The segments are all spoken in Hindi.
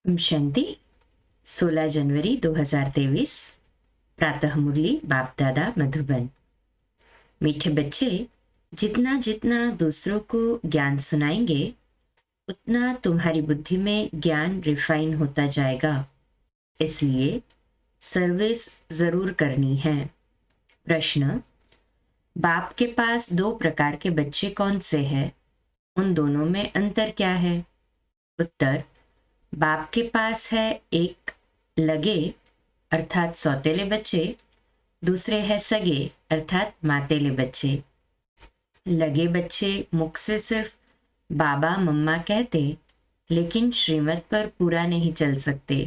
ओम शांति। 16 जनवरी 2023 प्रातः मुरली बाप दादा मधुबन। मीठे बच्चे, जितना जितना दूसरों को ज्ञान सुनाएंगे उतना तुम्हारी बुद्धि में ज्ञान रिफाइन होता जाएगा। इसलिए सर्विस जरूर करनी है। प्रश्न: बाप के पास दो प्रकार के बच्चे कौन से हैं? उन दोनों में अंतर क्या है? उत्तर: बाप के पास है एक लगे अर्थात सौतेले बच्चे, दूसरे है सगे अर्थात मातेले बच्चे। लगे बच्चे मुख से सिर्फ बाबा मम्मा कहते, लेकिन श्रीमत पर पूरा नहीं चल सकते,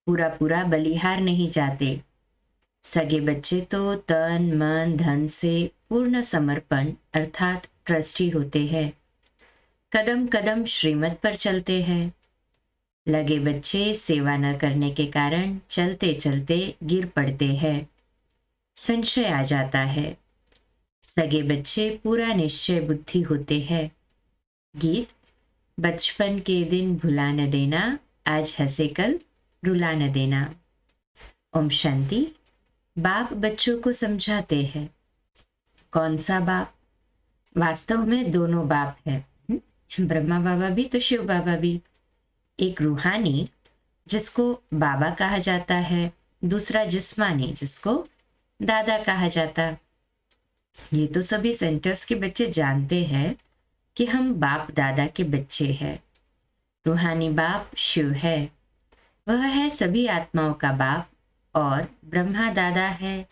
पूरा पूरा बलिहार नहीं जाते। सगे बच्चे तो तन मन धन से पूर्ण समर्पण अर्थात ट्रस्टी होते हैं, कदम कदम श्रीमत पर चलते हैं। लगे बच्चे सेवा न करने के कारण चलते चलते गिर पड़ते हैं, संशय आ जाता है। सगे बच्चे पूरा निश्चय बुद्धि होते हैं। गीत: बचपन के दिन भुला न देना, आज हंसे कल रुला न देना। ओम शांति। बाप बच्चों को समझाते हैं। कौन सा बाप? वास्तव में दोनों बाप हैं, ब्रह्मा बाबा भी तो शिव बाबा भी। एक रूहानी जिसको बाबा कहा जाता है, दूसरा जिस्मानी जिसको दादा कहा जाता। ये तो सभी सेंटर्स के बच्चे जानते हैं कि हम बाप दादा के बच्चे हैं। रूहानी बाप शिव है, वह है सभी आत्माओं का बाप, और ब्रह्मा दादा है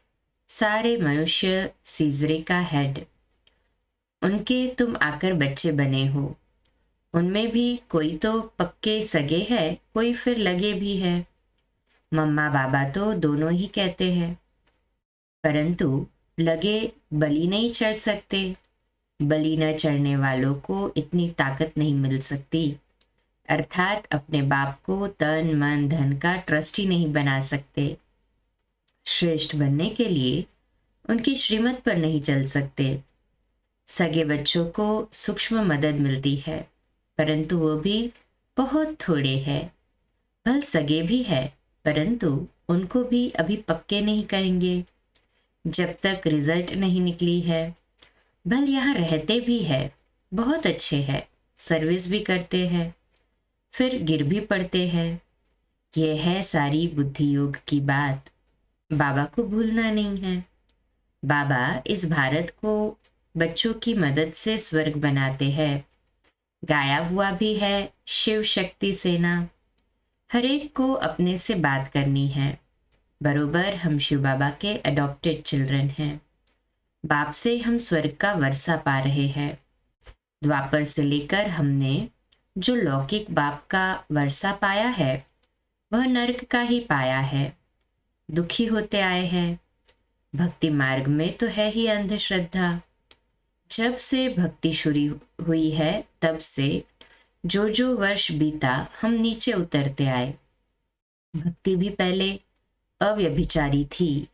सारे मनुष्य सीजरे का हेड। उनके तुम आकर बच्चे बने हो। उनमें भी कोई तो पक्के सगे है, कोई फिर लगे भी है। मम्मा बाबा तो दोनों ही कहते हैं, परंतु लगे बलि नहीं चढ़ सकते। बलि न चढ़ने वालों को इतनी ताकत नहीं मिल सकती, अर्थात अपने बाप को तन मन धन का ट्रस्टी नहीं बना सकते। श्रेष्ठ बनने के लिए उनकी श्रीमत पर नहीं चल सकते। सगे बच्चों को सूक्ष्म मदद मिलती है, परंतु वो भी बहुत थोड़े है। भल सगे भी है, परंतु उनको भी अभी पक्के नहीं करेंगे जब तक रिजल्ट नहीं निकली है। भल यहाँ रहते भी है, बहुत अच्छे है, सर्विस भी करते हैं, फिर गिर भी पड़ते हैं। यह है सारी बुद्धि योग की बात। बाबा को भूलना नहीं है। बाबा इस भारत को बच्चों की मदद से स्वर्ग बनाते हैं। गाया हुआ भी है शिव शक्ति सेना। हर एक को अपने से बात करनी है। बरोबर हम शिव बाबा के अडॉप्टेड चिल्ड्रन हैं। बाप से हम स्वर्ग का वर्षा पा रहे हैं। द्वापर से लेकर हमने जो लौकिक बाप का वर्षा पाया है, वह नर्क का ही पाया है। दुखी होते आए हैं। भक्ति मार्ग में तो है ही अंधश्रद्धा। जब से भक्ति शुरू हुई है, तब से जो जो वर्ष बीता हम नीचे उतरते आए। भक्ति भी पहले अव्यभिचारी थी,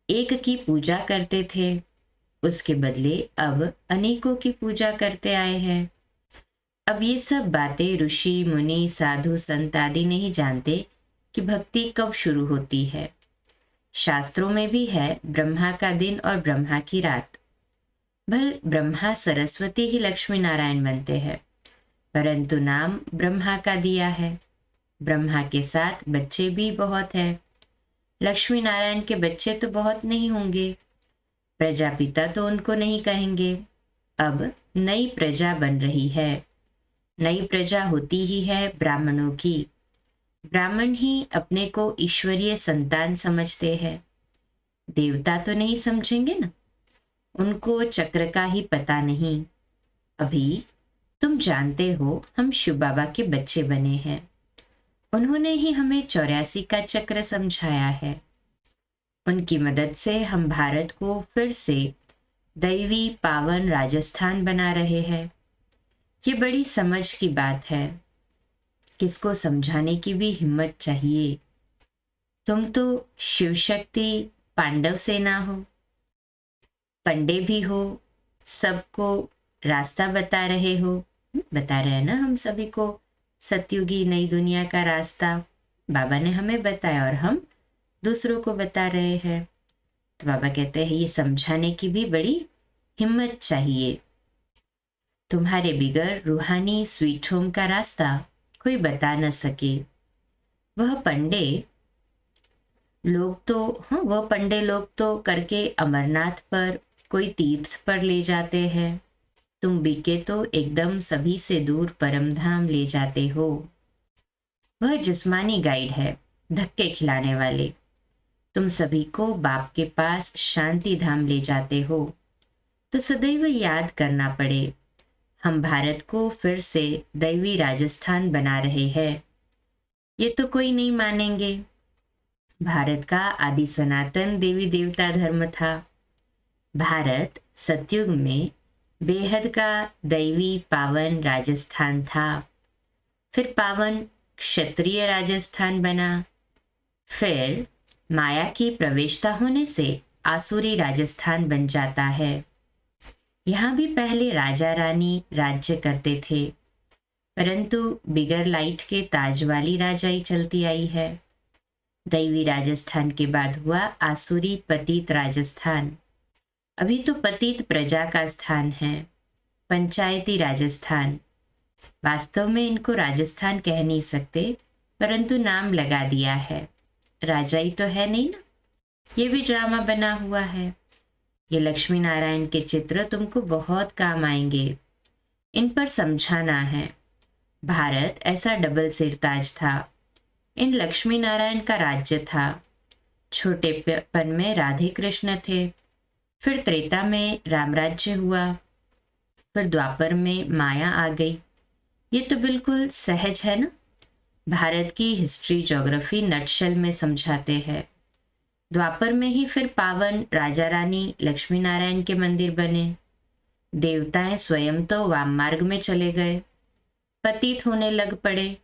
एक की पूजा करते थे, उसके बदले अब अनेकों की पूजा करते आए हैं। अब ये सब बातें ऋषि मुनि साधु संत आदि नहीं जानते कि भक्ति कब शुरू होती है। शास्त्रों में भी है ब्रह्मा का दिन और ब्रह्मा की रात। भल ब्रह्मा सरस्वती ही लक्ष्मी नारायण बनते हैं, परंतु नाम ब्रह्मा का दिया है। ब्रह्मा के साथ बच्चे भी बहुत है। लक्ष्मी नारायण के बच्चे तो बहुत नहीं होंगे। प्रजापिता तो उनको नहीं कहेंगे। अब नई प्रजा बन रही है। नई प्रजा होती ही है ब्राह्मणों की। ब्राह्मण ही अपने को ईश्वरीय संतान समझते हैं। देवता तो नहीं समझेंगे ना, उनको चक्र का ही पता नहीं। अभी तुम जानते हो हम शिव बाबा के बच्चे बने हैं। उन्होंने ही हमें 84 का चक्र समझाया है। उनकी मदद से हम भारत को फिर से दैवी पावन राजस्थान बना रहे हैं। ये बड़ी समझ की बात है। किसको समझाने की भी हिम्मत चाहिए। तुम तो शिव शक्ति पांडव सेना हो, पंडे भी हो, सबको रास्ता बता रहे हो। बता रहे हैं ना हम सभी को सतयुगी नई दुनिया का रास्ता बाबा ने हमें बताया और हम दूसरों को बता रहे हैं। तो बाबा कहते हैं ये समझाने की भी बड़ी हिम्मत चाहिए। तुम्हारे बिगर रूहानी स्वीट होम का रास्ता कोई बता न सके। वह पंडे लोग तो करके अमरनाथ पर कोई तीर्थ पर ले जाते हैं। तुम बिके तो एकदम सभी से दूर परमधाम ले जाते हो। वह जिस्मानी गाइड है, धक्के खिलाने वाले। तुम सभी को बाप के पास शांति धाम ले जाते हो। तो सदैव याद करना पड़े, हम भारत को फिर से दैवी राजस्थान बना रहे हैं। ये तो कोई नहीं मानेंगे। भारत का आदि सनातन देवी देवता धर्म था। भारत सतयुग में बेहद का दैवी पावन राजस्थान था। फिर पावन क्षत्रिय राजस्थान बना। फिर माया की प्रवेशता होने से आसुरी राजस्थान बन जाता है। यहाँ भी पहले राजा रानी राज्य करते थे, परंतु बिगर लाइट के ताज वाली राजाई चलती आई है। दैवी राजस्थान के बाद हुआ आसुरी पतित राजस्थान। अभी तो पतित प्रजा का स्थान है, पंचायती राजस्थान। वास्तव में इनको राजस्थान कह नहीं सकते, परंतु नाम लगा दिया है। राजाई तो है नहीं ना। ये भी ड्रामा बना हुआ है। ये लक्ष्मी नारायण के चित्र तुमको बहुत काम आएंगे। इन पर समझाना है। भारत ऐसा डबल सिरताज था। इन लक्ष्मी नारायण का राज्य था। छोटेपन में राधे कृष्ण थे, फिर त्रेता में रामराज्य हुआ, फिर द्वापर में माया आ गई। ये तो बिल्कुल सहज है ना। भारत की हिस्ट्री ज्योग्राफी नटशेल में समझाते हैं। द्वापर में ही फिर पावन राजा रानी लक्ष्मी नारायण के मंदिर बने। देवताएं स्वयं तो वाम मार्ग में चले गए, पतित होने लग पड़े।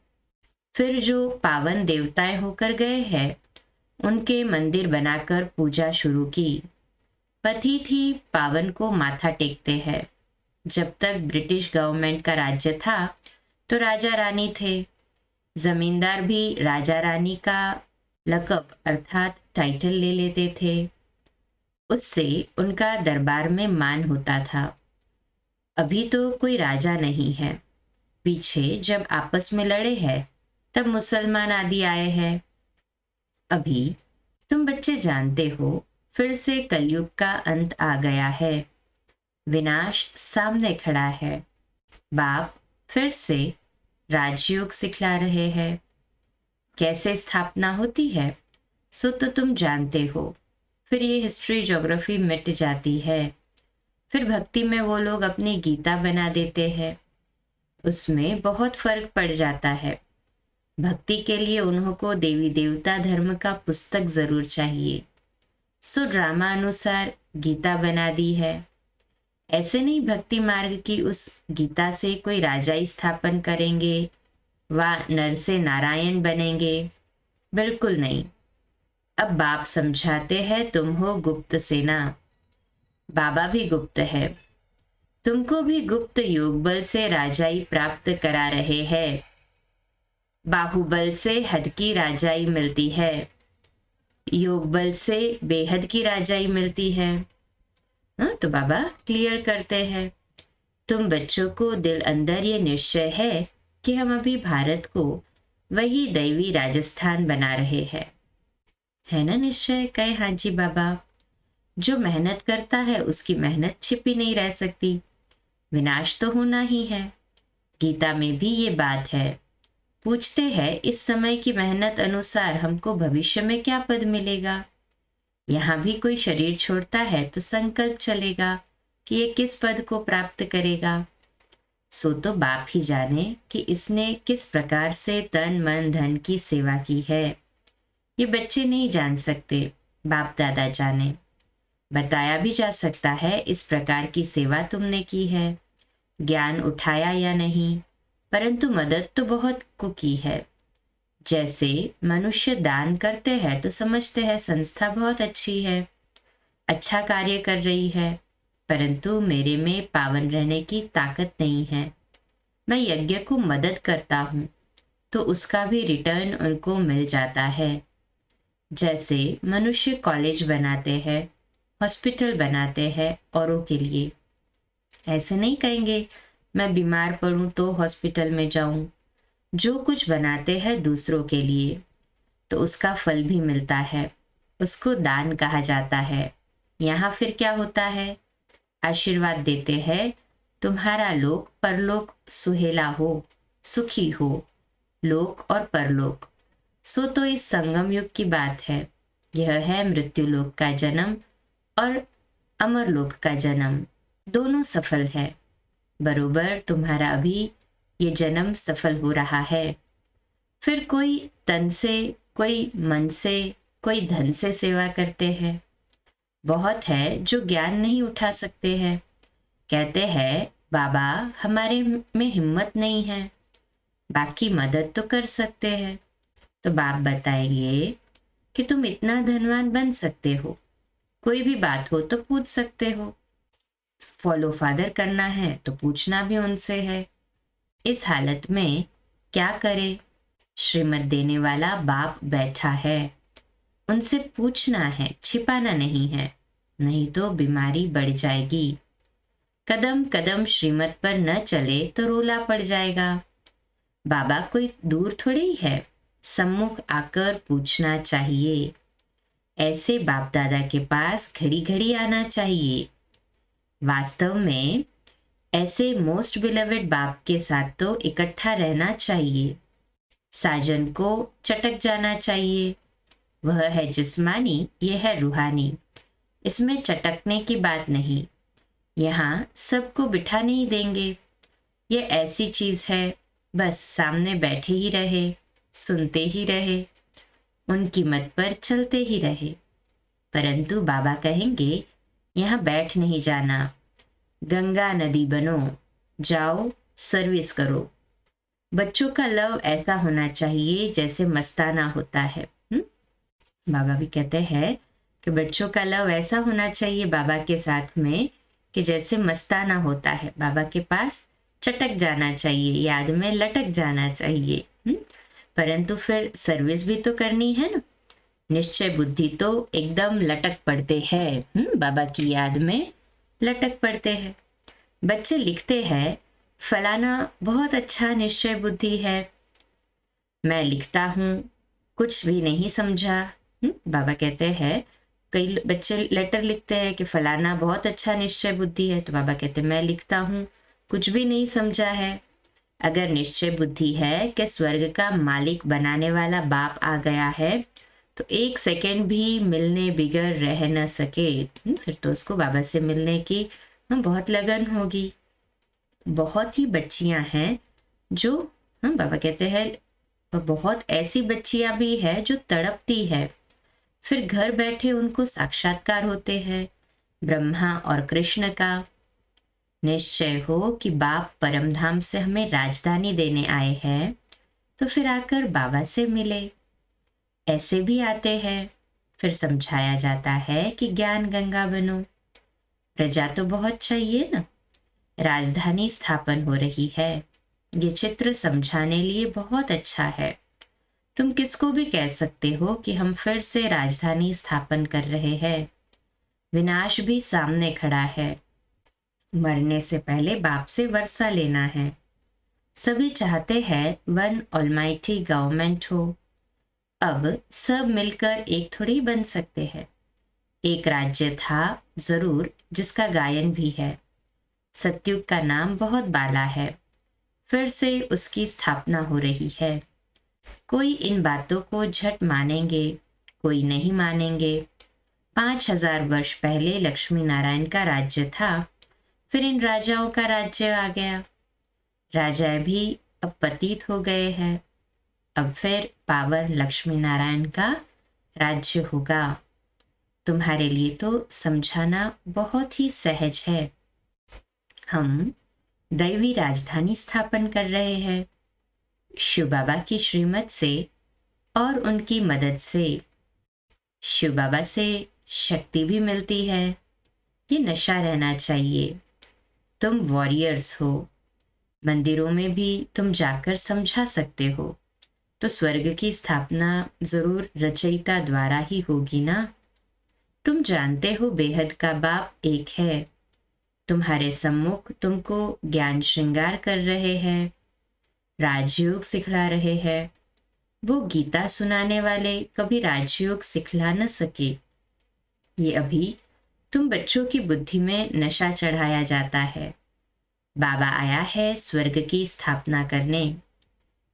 फिर जो पावन देवताएं होकर गए हैं, उनके मंदिर बनाकर पूजा शुरू की। पतित ही पावन को माथा टेकते हैं। जब तक ब्रिटिश गवर्नमेंट का राज्य था तो राजा रानी थे। जमींदार भी राजा रानी का लकब अर्थात टाइटल ले लेते थे। उससे उनका दरबार में मान होता था। अभी तो कोई राजा नहीं है। पीछे जब आपस में लड़े हैं तब मुसलमान आदि आए हैं। अभी तुम बच्चे जानते हो, फिर से कलयुग का अंत आ गया है। विनाश सामने खड़ा है। बाप फिर से राजयोग सिखला रहे हैं। कैसे स्थापना होती है सो तो तुम जानते हो। फिर ये हिस्ट्री ज्योग्राफी मिट जाती है। फिर भक्ति में वो लोग अपनी गीता बना देते हैं। उसमें बहुत फर्क पड़ जाता है। भक्ति के लिए उन्हों को देवी देवता धर्म का पुस्तक जरूर चाहिए। सो ड्रामा अनुसार गीता बना दी है। ऐसे नहीं भक्ति मार्ग की उस गीता से कोई राजाई स्थापन करेंगे व नर से नारायण बनेंगे। बिल्कुल नहीं। अब बाप समझाते हैं तुम हो गुप्त सेना। बाबा भी गुप्त है। तुमको भी गुप्त योग बल से राजाई प्राप्त करा रहे हैं। बाहुबल से हद की राजाई मिलती है, योग बल से बेहद की राजाई मिलती है। तो बाबा क्लियर करते हैं। तुम बच्चों को दिल अंदर ये निश्चय है कि हम अभी भारत को वही दैवी राजस्थान बना रहे हैं। है ना निश्चय? कहे हाँ जी बाबा। जो मेहनत करता है उसकी मेहनत छिपी नहीं रह सकती। विनाश तो होना ही है। गीता में भी ये बात है। पूछते हैं इस समय की मेहनत अनुसार हमको भविष्य में क्या पद मिलेगा। यहाँ भी कोई शरीर छोड़ता है तो संकल्प चलेगा कि ये किस पद को प्राप्त करेगा। सो तो बाप ही जाने कि इसने किस प्रकार से तन मन धन की सेवा की है। ये बच्चे नहीं जान सकते, बाप दादा जाने। बताया भी जा सकता है इस प्रकार की सेवा तुमने की है, ज्ञान उठाया या नहीं, परंतु मदद तो बहुत को की है। जैसे मनुष्य दान करते हैं तो समझते हैं संस्था बहुत अच्छी है, अच्छा कार्य कर रही है, परंतु मेरे में पावन रहने की ताकत नहीं है। मैं यज्ञ को मदद करता हूँ, तो उसका भी रिटर्न उनको मिल जाता है। जैसे मनुष्य कॉलेज बनाते हैं, हॉस्पिटल बनाते हैं औरों के लिए। ऐसे नहीं कहेंगे मैं बीमार पड़ूं तो हॉस्पिटल में जाऊं। जो कुछ बनाते हैं दूसरों के लिए तो उसका फल भी मिलता है, उसको दान कहा जाता है। यहाँ फिर क्या होता है? आशीर्वाद देते हैं, तुम्हारा लोक परलोक सुहेला हो, सुखी हो, लोक और परलोक। सो तो इस संगम युग की बात है। यह है मृत्यु लोक का जन्म और अमर लोक का जन्म, दोनों सफल है। बरोबर तुम्हारा अभी ये जन्म सफल हो रहा है। फिर कोई तन से, कोई मन से, कोई धन से सेवा करते हैं। बहुत है जो ज्ञान नहीं उठा सकते हैं, कहते हैं बाबा हमारे में हिम्मत नहीं है, बाकी मदद तो कर सकते हैं। तो बाप बताएंगे कि तुम इतना धनवान बन सकते हो, कोई भी बात हो तो पूछ सकते हो। फॉलो फादर करना है तो पूछना भी उनसे है। इस हालत में क्या करे? श्रीमत देने वाला बाप बैठा है, उनसे पूछना है, छिपाना नहीं है, नहीं तो बीमारी बढ़ जाएगी। कदम कदम श्रीमत पर न चले तो रोला पड़ जाएगा। बाबा कोई दूर थोड़ी है, सम्मुख आकर पूछना चाहिए। ऐसे बाप दादा के पास घड़ी घड़ी आना चाहिए। वास्तव में ऐसे मोस्ट बिलवेड बाप के साथ तो इकट्ठा रहना चाहिए। साजन को चटक जाना चाहिए। वह है जिस्मानी, यह है रूहानी। इसमें चटकने की बात नहीं। यहाँ सबको बिठा नहीं देंगे। ये ऐसी चीज है, बस सामने बैठे ही रहे, सुनते ही रहे, उनकी मत पर चलते ही रहे। परंतु बाबा कहेंगे यहाँ बैठ नहीं जाना, गंगा नदी बनो, जाओ सर्विस करो। बच्चों का लव ऐसा होना चाहिए जैसे मस्ताना होता है। बाबा भी कहते हैं कि बच्चों का लव ऐसा होना चाहिए बाबा के साथ में कि जैसे मस्ताना होता है। बाबा के पास चटक जाना चाहिए, याद में लटक जाना चाहिए। परंतु फिर सर्विस भी तो करनी है ना। निश्चय बुद्धि तो एकदम लटक पड़ते हैं, बाबा की याद में लटक पड़ते हैं। बच्चे लिखते हैं फलाना बहुत अच्छा निश्चय बुद्धि है। मैं लिखता हूँ, कुछ भी नहीं समझा। बाबा कहते हैं कई बच्चे लेटर लिखते हैं कि फलाना बहुत अच्छा निश्चय बुद्धि है, तो बाबा कहते हैं मैं लिखता हूँ, कुछ भी नहीं समझा है। अगर निश्चय बुद्धि है कि स्वर्ग का मालिक बनाने वाला बाप आ गया है तो एक सेकंड भी मिलने बिगर रह न सके, फिर तो उसको बाबा से मिलने की बहुत लगन होगी। बहुत ही बच्चियां हैं जो बाबा कहते हैं बहुत ऐसी बच्चियां भी है जो तड़पती है, फिर घर बैठे उनको साक्षात्कार होते हैं ब्रह्मा और कृष्ण का। निश्चय हो कि बाप परमधाम से हमें राजधानी देने आए हैं तो फिर आकर बाबा से मिले। ऐसे भी आते हैं, फिर समझाया जाता है कि ज्ञान गंगा बनो। प्रजा तो बहुत चाहिए ना, राजधानी स्थापन हो रही है। ये चित्र समझाने लिए बहुत अच्छा है। तुम किसको भी कह सकते हो कि हम फिर से राजधानी स्थापन कर रहे हैं। विनाश भी सामने खड़ा है। मरने से पहले बाप से वर्षा लेना है। सभी चाहते हैं वन ऑलमाइटी गवर्नमेंट हो। अब सब मिलकर एक थोड़ी बन सकते हैं। एक राज्य था जरूर जिसका गायन भी है। सतयुग का नाम बहुत बाला है, फिर से उसकी स्थापना हो रही है। कोई इन बातों को झट मानेंगे, कोई नहीं मानेंगे। 5000 वर्ष पहले लक्ष्मी नारायण का राज्य था, फिर इन राजाओं का राज्य आ गया। राजा भी अब पतित हो गए हैं, अब फिर पावन लक्ष्मी नारायण का राज्य होगा। तुम्हारे लिए तो समझाना बहुत ही सहज है। हम दैवी राजधानी स्थापन कर रहे हैं शिव बाबा की श्रीमत से और उनकी मदद से। शिव बाबा से शक्ति भी मिलती है, ये नशा रहना चाहिए। तुम वॉरियर्स हो, मंदिरों में भी तुम जाकर समझा सकते हो। तो स्वर्ग की स्थापना जरूर रचयिता द्वारा ही होगी ना। तुम जानते हो बेहद का बाप एक है। तुम्हारे सम्मुख तुमको ज्ञान श्रृंगार कर रहे हैं, राजयोग सिखला रहे हैं। वो गीता सुनाने वाले कभी राजयोग सिखला न सके। ये अभी तुम बच्चों की बुद्धि में नशा चढ़ाया जाता है। बाबा आया है स्वर्ग की स्थापना करने।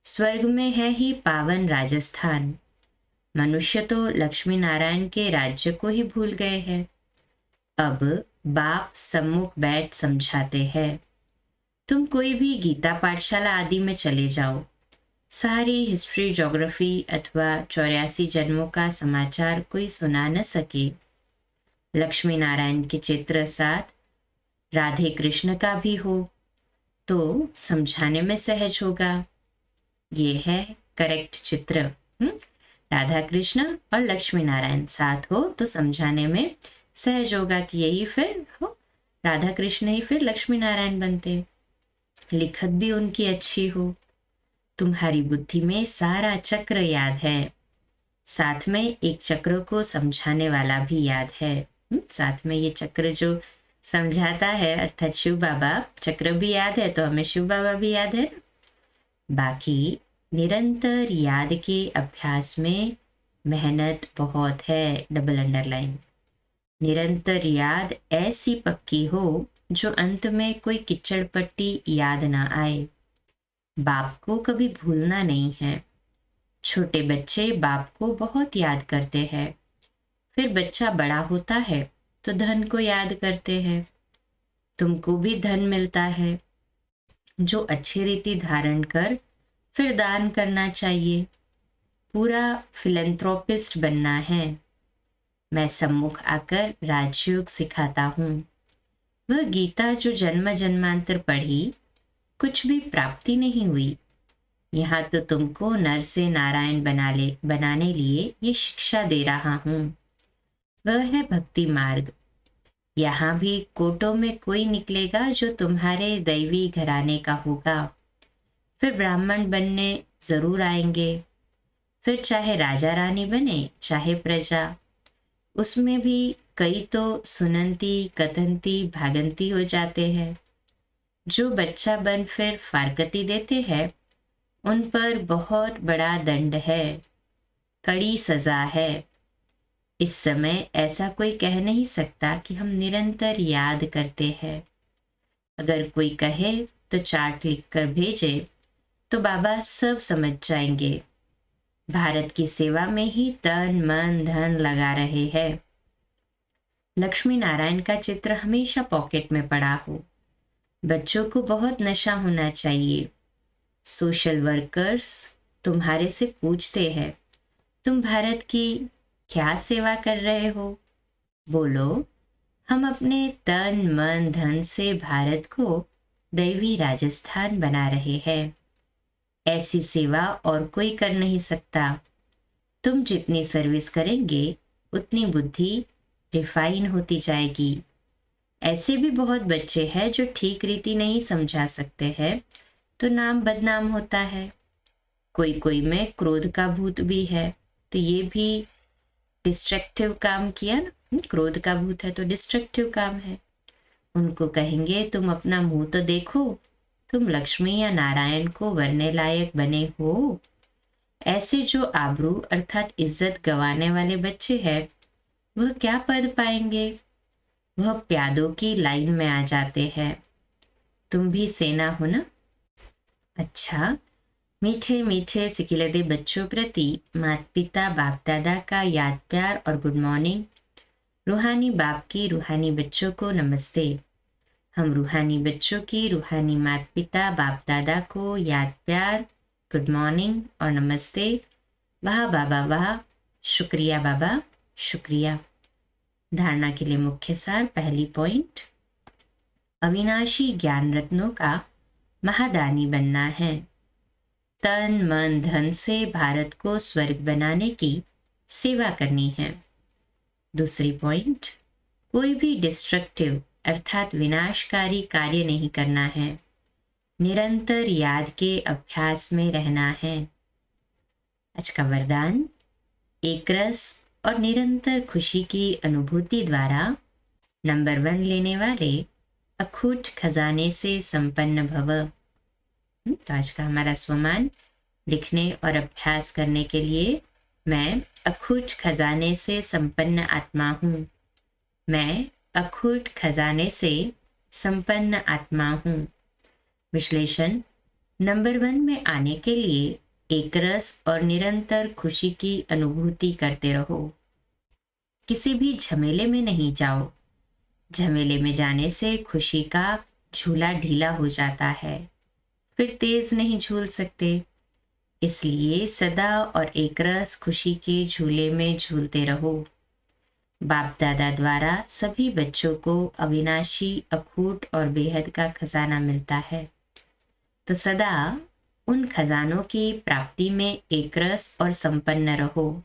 स्वर्ग में है ही पावन राजस्थान। मनुष्य तो लक्ष्मी नारायण के राज्य को ही भूल गए हैं। अब बाप सम्मुख बैठ समझाते हैं। तुम कोई भी गीता पाठशाला आदि में चले जाओ, सारी हिस्ट्री ज्योग्राफी अथवा 84 जन्मों का समाचार कोई सुना न सके। लक्ष्मी नारायण के चित्र साथ राधे कृष्ण का भी हो तो समझाने में सहज होगा। ये है करेक्ट चित्र। राधा कृष्ण और लक्ष्मी नारायण साथ हो तो समझाने में सहज होगा कि यही फिर हो, राधा कृष्ण ही फिर लक्ष्मी नारायण बनते। लिखत भी उनकी अच्छी हो। तुम्हारी बुद्धि में सारा चक्र याद है, साथ में एक चक्र को समझाने वाला भी याद है। साथ में ये चक्र जो समझाता है अर्थात शिव बाबा, चक्र भी याद है तो हमें शिव बाबा भी याद है। बाकी निरंतर याद के अभ्यास में मेहनत बहुत है। Double underline. निरंतर याद ऐसी पक्की हो जो अंत में कोई किचड़ पट्टी याद ना आए। बाप को कभी भूलना नहीं है। छोटे बच्चे बाप को बहुत याद करते हैं, फिर बच्चा बड़ा होता है तो धन को याद करते हैं। तुमको भी धन मिलता है जो अच्छी रीति धारण कर फिर दान करना चाहिए। पूरा फिलैंथ्रोपिस्ट बनना है। मैं सम्मुख आकर राजयोग सिखाता हूँ। वह गीता जो जन्म जन्मांतर पढ़ी, कुछ भी प्राप्ति नहीं हुई। यहाँ तो तुमको नर से नारायण बनाने लिए ये शिक्षा दे रहा हूँ। वह है भक्ति मार्ग। यहाँ भी कोटों में कोई निकलेगा जो तुम्हारे दैवी घराने का होगा। फिर ब्राह्मण बनने जरूर आएंगे। फिर चाहे राजा रानी बने चाहे प्रजा, उसमें भी कई तो सुनंती कथनती भागंती हो जाते हैं। जो बच्चा बन फिर फारकती देते हैं उन पर बहुत बड़ा दंड है, कड़ी सजा है। इस समय ऐसा कोई कह नहीं सकता कि हम निरंतर याद करते हैं। अगर कोई कहे तो चार्ट लिखकर भेजे तो बाबा सब समझ जाएंगे। भारत की सेवा में ही तन मन धन लगा रहे हैं। लक्ष्मी नारायण का चित्र हमेशा पॉकेट में पड़ा हो। बच्चों को बहुत नशा होना चाहिए। सोशल वर्कर्स तुम्हारे से पूछते हैं, तुम भारत की क्या सेवा कर रहे हो? बोलो, हम अपने तन मन धन से भारत को दैवी राजस्थान बना रहे हैं। ऐसी सेवा और कोई कर नहीं सकता। तुम जितनी सर्विस करेंगे उतनी बुद्धि रिफाइन होती जाएगी। ऐसे भी बहुत बच्चे हैं जो ठीक रीति नहीं समझा सकते हैं तो नाम बदनाम होता है। कोई कोई में क्रोध का भूत भी है तो ये भी डिस्ट्रक्टिव काम किया ना। क्रोध का भूत है तो डिस्ट्रक्टिव काम है। उनको कहेंगे तुम अपना मुंह तो देखो, तुम लक्ष्मी या नारायण को वरने लायक बने हो। ऐसे जो आबरू अर्थात इज्जत गंवाने वाले बच्चे हैं वह क्या पद पाएंगे? वह प्यादों की लाइन में आ जाते हैं। तुम भी सेना हो ना। अच्छा, मीठे मीठे सिकिलदे बच्चों प्रति माता पिता बाप दादा का याद प्यार और गुड मॉर्निंग। रूहानी बाप की रूहानी बच्चों को नमस्ते। हम रूहानी बच्चों की रूहानी माता पिता बाप दादा को याद प्यार, गुड मॉर्निंग और नमस्ते। वाह बाबा वाह, शुक्रिया बाबा शुक्रिया। धारणा के लिए मुख्य सार। पहली पॉइंट, अविनाशी ज्ञान रत्नों का महादानी बनना है। तन मन धन से भारत को स्वर्ग बनाने की सेवा करनी है। दूसरी पॉइंट, कोई भी डिस्ट्रक्टिव अर्थात विनाशकारी कार्य नहीं करना है। निरंतर याद के अभ्यास में रहना है। आज का वरदान, एक रस और निरंतर खुशी की अनुभूति द्वारा नंबर 1 लेने वाले अखूट खजाने से संपन्न भव। तो आज का हमारा स्वमान लिखने और अभ्यास करने के लिए, मैं अखूट खजाने से संपन्न आत्मा हूँ। मैं अखूट खजाने से संपन्न आत्मा हूँ। विश्लेषण, नंबर 1 में आने के लिए एक रस और निरंतर खुशी की अनुभूति करते रहो। किसी भी झमेले में नहीं जाओ। झमेले में जाने से खुशी का झूला ढीला हो जाता है, फिर तेज नहीं झूल सकते। इसलिए सदा और एक रस खुशी के झूले में झूलते रहो। बाप दादा द्वारा सभी बच्चों को अविनाशी, अखूट और बेहद का खजाना मिलता है। तो सदा उन खजानों की प्राप्ति में एक रस और संपन्न रहो।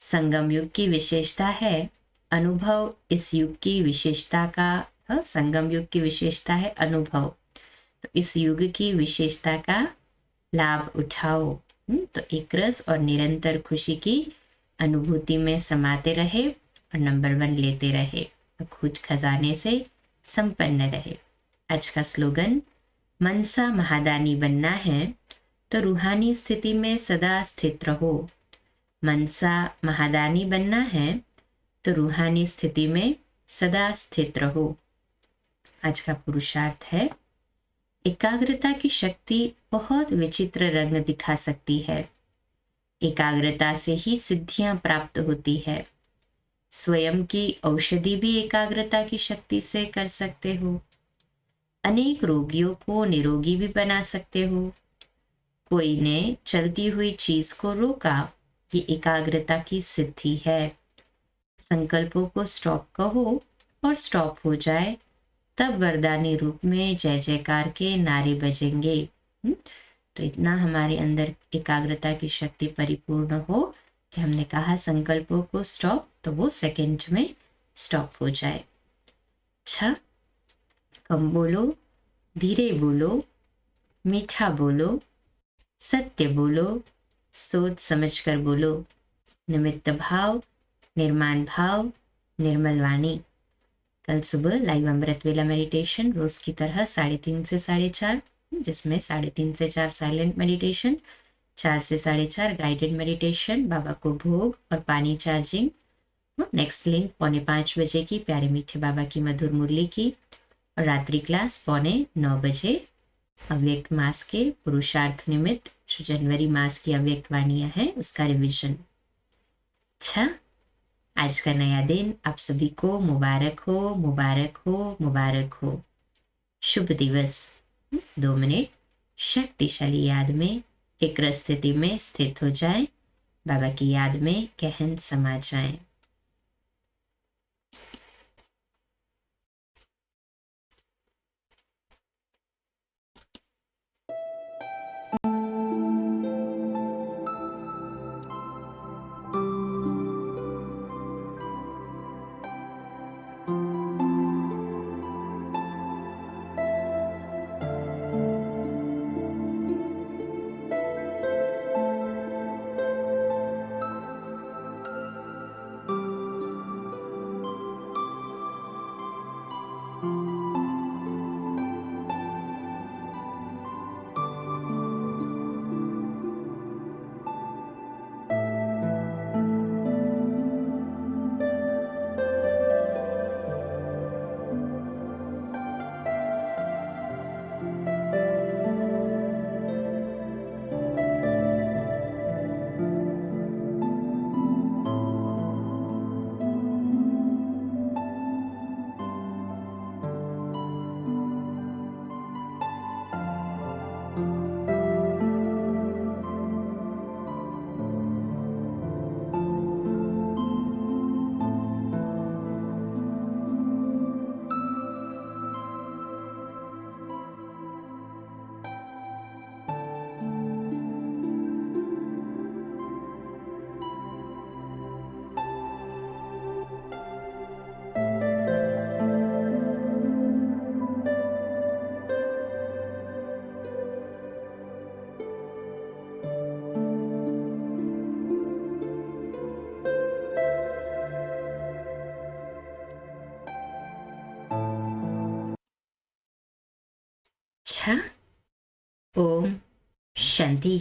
संगम युग की विशेषता है अनुभव। इस युग की विशेषता का संगम युग की विशेषता है अनुभव। तो इस युग की विशेषता का लाभ उठाओ। तो एक रस और निरंतर खुशी की अनुभूति में समाते रहे और नंबर 1 लेते रहे, अखूट खजाने से संपन्न रहे। आज का स्लोगन, मनसा महादानी बनना है तो रूहानी स्थिति में सदा स्थित रहो। मनसा महादानी बनना है तो रूहानी स्थिति में सदा स्थित रहो। आज का पुरुषार्थ है, एकाग्रता की शक्ति बहुत विचित्र रंग दिखा सकती है। एकाग्रता से ही सिद्धियां प्राप्त होती है। स्वयं की औषधि भी एकाग्रता की शक्ति से कर सकते हो। अनेक रोगियों को निरोगी भी बना सकते हो। कोई ने चलती हुई चीज को रोका, ये एकाग्रता की सिद्धि है। संकल्पों को स्टॉप कहो और स्टॉप हो जाए, तब वरदानी रूप में जय जयकार के नारे बजेंगे। तो इतना हमारे अंदर एकाग्रता की शक्ति परिपूर्ण हो कि हमने कहा संकल्पों को स्टॉप, तो वो सेकंड में स्टॉप हो जाए। अच्छा, कम बोलो, धीरे बोलो, मीठा बोलो, सत्य बोलो, सोच समझकर बोलो। निमित्त भाव, निर्माण भाव, निर्मल वाणी। कल सुबह लाइव अमृत वेला मेडिटेशन रोज की तरह 3:30 से 4:30, जिसमें 3:30 से 4 साइलेंट मेडिटेशन, 4 से 4:30 गाइडेड मेडिटेशन, बाबा को भोग और पानी चार्जिंग। नेक्स्ट लिंक 4:45 बजे की प्यारे मीठे बाबा की मधुर मुरली की, और रात्रि क्लास 8:45 बजे अव्यक्त मास के पुरुषार्थ निमित्त जो जनवरी मास की अव्यक्त वाणियां हैं उसका रिविजन। अच्छा, आज का नया दिन आप सभी को मुबारक हो, मुबारक हो, मुबारक हो। शुभ दिवस। 2 मिनट शक्तिशाली याद में एक स्थिति में स्थित हो जाएं, बाबा की याद में गहन समा जाएं। अच्छा, ओम शांति।